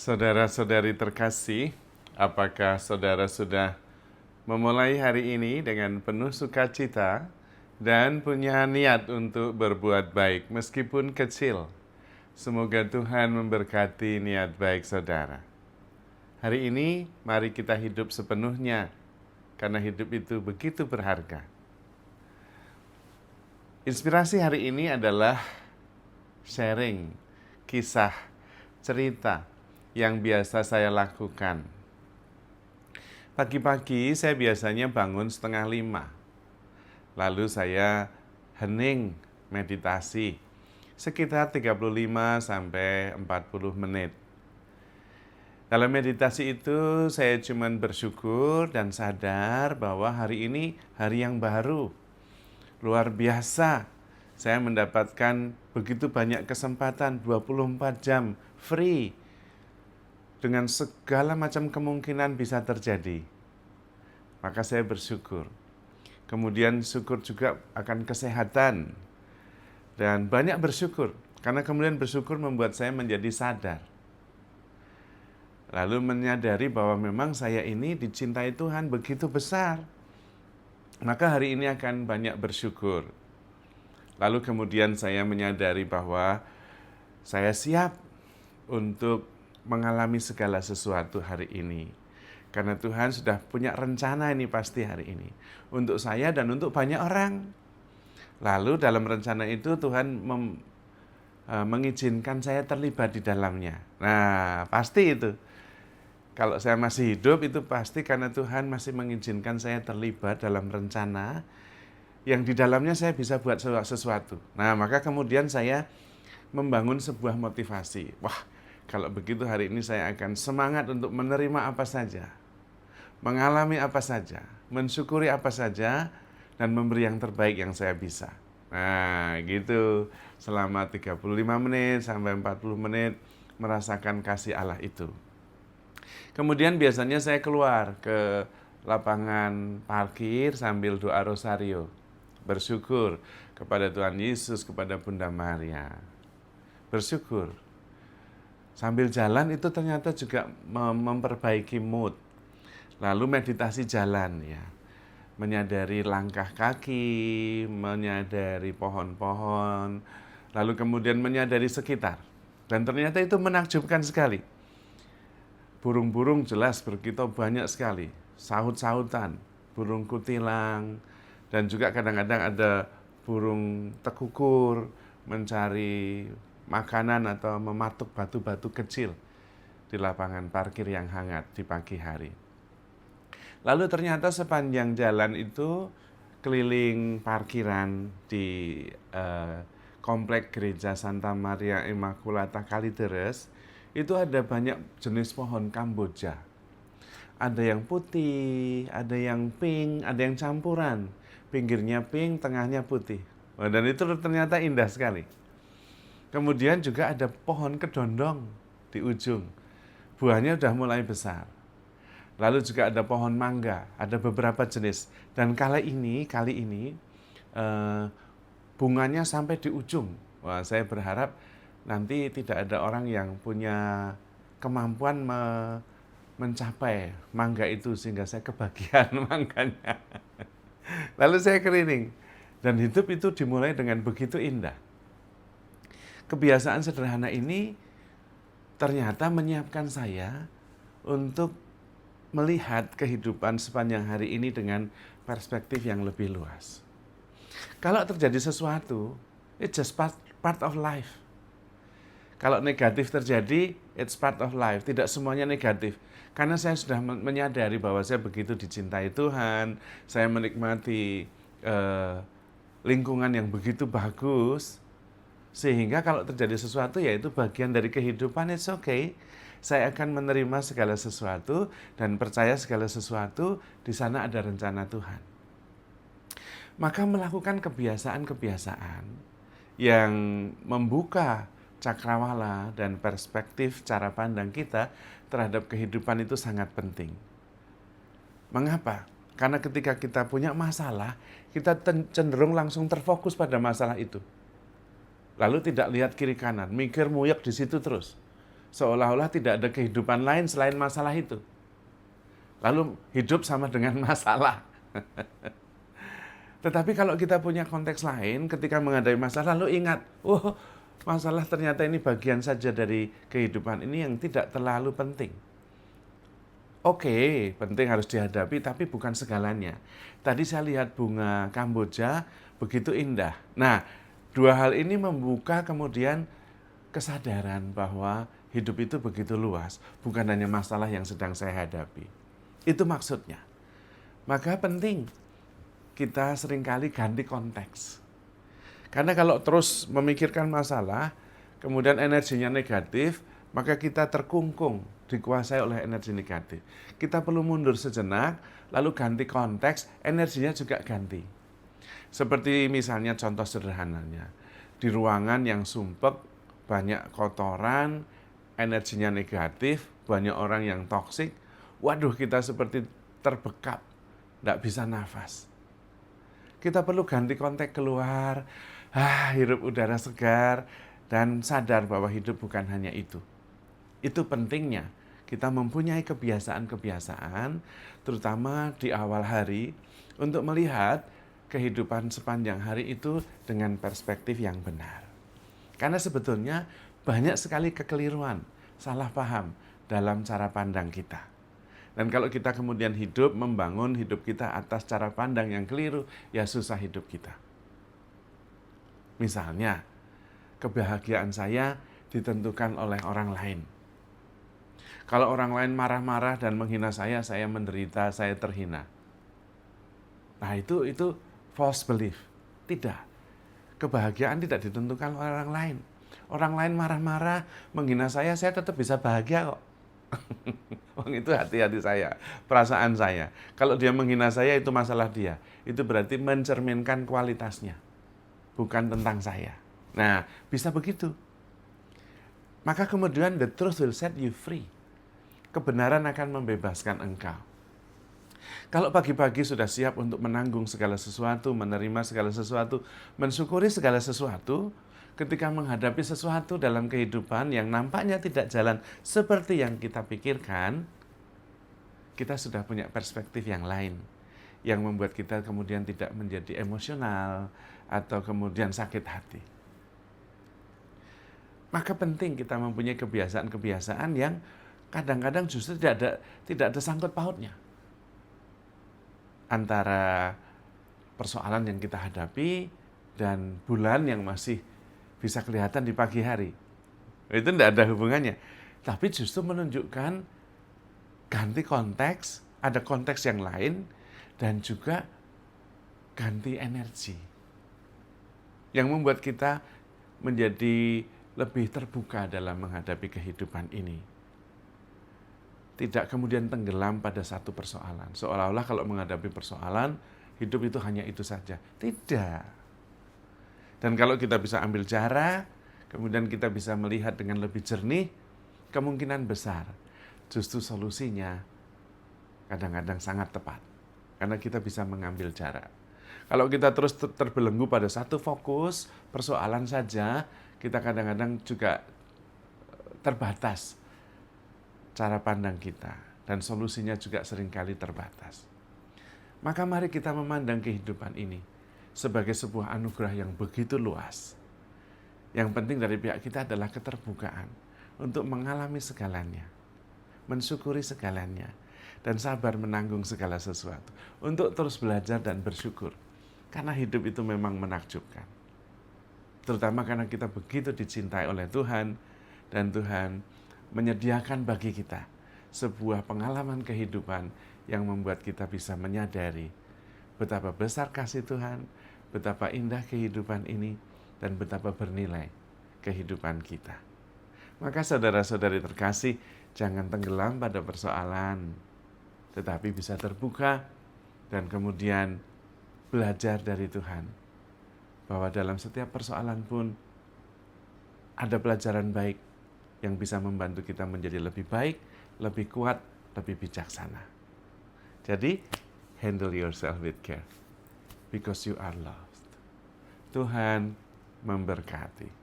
Saudara-saudari terkasih, apakah saudara sudah memulai hari ini dengan penuh sukacita dan punya niat untuk berbuat baik meskipun kecil? Semoga Tuhan memberkati niat baik saudara. Hari ini mari kita hidup sepenuhnya, karena hidup itu begitu berharga. Inspirasi hari ini adalah sharing, kisah, cerita yang biasa saya lakukan. Pagi-pagi saya biasanya bangun 4:30. Lalu saya hening meditasi sekitar 35 sampai 40 menit. Dalam meditasi itu saya cuma bersyukur dan sadar bahwa hari ini hari yang baru. Luar biasa. Saya mendapatkan begitu banyak kesempatan, 24 jam free. Dengan segala macam kemungkinan bisa terjadi. Maka saya bersyukur. Kemudian syukur juga akan kesehatan. Dan banyak bersyukur. Karena kemudian bersyukur membuat saya menjadi sadar. Lalu menyadari bahwa memang saya ini dicintai Tuhan begitu besar. Maka hari ini akan banyak bersyukur. Lalu kemudian saya menyadari bahwa saya siap untuk mengalami segala sesuatu hari ini. Karena Tuhan sudah punya rencana ini pasti hari ini. Untuk saya dan untuk banyak orang. Lalu dalam rencana itu Tuhan mengizinkan saya terlibat di dalamnya. Nah, pasti itu. Kalau saya masih hidup itu pasti karena Tuhan masih mengizinkan saya terlibat dalam rencana yang di dalamnya saya bisa buat sesuatu. Nah, maka kemudian saya membangun sebuah motivasi. Wah, kalau begitu hari ini saya akan semangat untuk menerima apa saja, mengalami apa saja, mensyukuri apa saja, dan memberi yang terbaik yang saya bisa. Nah, gitu. Selama 35 menit sampai 40 menit merasakan kasih Allah itu. Kemudian biasanya saya keluar ke lapangan parkir sambil doa rosario. Bersyukur kepada Tuhan Yesus, kepada Bunda Maria. Bersyukur. Sambil jalan itu ternyata juga memperbaiki mood. Lalu meditasi jalan ya. Menyadari langkah kaki, menyadari pohon-pohon, lalu kemudian menyadari sekitar. Dan ternyata itu menakjubkan sekali. Burung-burung jelas berkitau banyak sekali. Saut-sautan, burung kutilang, dan juga kadang-kadang ada burung tekukur mencari makanan atau mematuk batu-batu kecil di lapangan parkir yang hangat di pagi hari. Lalu ternyata sepanjang jalan itu keliling parkiran di komplek gereja Santa Maria Immaculata Kalideres itu ada banyak jenis pohon Kamboja. Ada yang putih, ada yang pink, ada yang campuran. Pinggirnya pink, tengahnya putih. Dan itu ternyata indah sekali. Kemudian juga ada pohon kedondong di ujung. Buahnya sudah mulai besar. Lalu juga ada pohon mangga, ada beberapa jenis. Dan kali ini bunganya sampai di ujung. Wah, saya berharap nanti tidak ada orang yang punya kemampuan mencapai mangga itu sehingga saya kebagian mangganya. Lalu saya keliling. Dan hidup itu dimulai dengan begitu indah. Kebiasaan sederhana ini ternyata menyiapkan saya untuk melihat kehidupan sepanjang hari ini dengan perspektif yang lebih luas. Kalau terjadi sesuatu, it's just part of life. Kalau negatif terjadi, it's part of life. Tidak semuanya negatif. Karena saya sudah menyadari bahwa saya begitu dicintai Tuhan, saya menikmati lingkungan yang begitu bagus, sehingga kalau terjadi sesuatu, ya itu bagian dari kehidupan, it's okay. Saya akan menerima segala sesuatu dan percaya segala sesuatu di sana ada rencana Tuhan. Maka melakukan kebiasaan-kebiasaan yang membuka cakrawala dan perspektif cara pandang kita terhadap kehidupan itu sangat penting. Mengapa? Karena ketika kita punya masalah, kita cenderung langsung terfokus pada masalah itu. Lalu tidak lihat kiri kanan, mikir muyek di situ terus. Seolah-olah tidak ada kehidupan lain selain masalah itu. Lalu hidup sama dengan masalah. Tetapi kalau kita punya konteks lain, ketika menghadapi masalah, lalu ingat, oh, masalah ternyata ini bagian saja dari kehidupan ini yang tidak terlalu penting. Oke, penting harus dihadapi, tapi bukan segalanya. Tadi saya lihat bunga Kamboja begitu indah. Nah, dua hal ini membuka kemudian kesadaran bahwa hidup itu begitu luas, bukan hanya masalah yang sedang saya hadapi. Itu maksudnya. Maka penting kita seringkali ganti konteks. Karena kalau terus memikirkan masalah, kemudian energinya negatif, maka kita terkungkung, dikuasai oleh energi negatif. Kita perlu mundur sejenak, lalu ganti konteks, energinya juga ganti. Seperti misalnya contoh sederhananya, di ruangan yang sumpek, banyak kotoran, energinya negatif, banyak orang yang toksik, waduh kita seperti terbekap, tidak bisa nafas. Kita perlu ganti konteks keluar, hirup udara segar, dan sadar bahwa hidup bukan hanya itu. Itu pentingnya kita mempunyai kebiasaan-kebiasaan, terutama di awal hari, untuk melihat kehidupan sepanjang hari itu dengan perspektif yang benar. Karena sebetulnya banyak sekali kekeliruan, salah paham dalam cara pandang kita. Dan kalau kita kemudian hidup, membangun hidup kita atas cara pandang yang keliru, ya susah hidup kita. Misalnya, kebahagiaan saya ditentukan oleh orang lain. Kalau orang lain marah-marah dan menghina saya menderita, saya terhina. Nah itu false belief. Tidak. Kebahagiaan tidak ditentukan oleh orang lain. Orang lain marah-marah, menghina saya tetap bisa bahagia kok. Itu hati-hati saya, perasaan saya. Kalau dia menghina saya itu masalah dia. Itu berarti mencerminkan kualitasnya, bukan tentang saya. Nah, bisa begitu. Maka kemudian the truth will set you free. Kebenaran akan membebaskan engkau. Kalau pagi-pagi sudah siap untuk menanggung segala sesuatu, menerima segala sesuatu, mensyukuri segala sesuatu, ketika menghadapi sesuatu dalam kehidupan yang nampaknya tidak jalan seperti yang kita pikirkan, kita sudah punya perspektif yang lain, yang membuat kita kemudian tidak menjadi emosional atau kemudian sakit hati. Maka penting kita mempunyai kebiasaan-kebiasaan yang kadang-kadang justru tidak ada sangkut pautnya antara persoalan yang kita hadapi dan bulan yang masih bisa kelihatan di pagi hari. Itu tidak ada hubungannya. Tapi justru menunjukkan ganti konteks, ada konteks yang lain, dan juga ganti energi. Yang membuat kita menjadi lebih terbuka dalam menghadapi kehidupan ini. Tidak kemudian tenggelam pada satu persoalan. Seolah-olah kalau menghadapi persoalan, hidup itu hanya itu saja. Tidak. Dan kalau kita bisa ambil jarak, kemudian kita bisa melihat dengan lebih jernih, kemungkinan besar justru solusinya kadang-kadang sangat tepat. Karena kita bisa mengambil jarak. Kalau kita terus terbelenggu pada satu fokus, persoalan saja, kita kadang-kadang juga terbatas cara pandang kita. Dan solusinya juga seringkali terbatas. Maka mari kita memandang kehidupan ini sebagai sebuah anugerah yang begitu luas. Yang penting dari pihak kita adalah keterbukaan untuk mengalami segalanya, mensyukuri segalanya, dan sabar menanggung segala sesuatu. Untuk terus belajar dan bersyukur. Karena hidup itu memang menakjubkan. Terutama karena kita begitu dicintai oleh Tuhan, dan Tuhan menyediakan bagi kita sebuah pengalaman kehidupan yang membuat kita bisa menyadari betapa besar kasih Tuhan, betapa indah kehidupan ini, dan betapa bernilai kehidupan kita. Maka saudara-saudari terkasih, jangan tenggelam pada persoalan, tetapi bisa terbuka dan kemudian belajar dari Tuhan. Bahwa dalam setiap persoalan pun ada pelajaran baik yang bisa membantu kita menjadi lebih baik, lebih kuat, lebih bijaksana. Jadi, handle yourself with care. Because you are loved. Tuhan memberkati.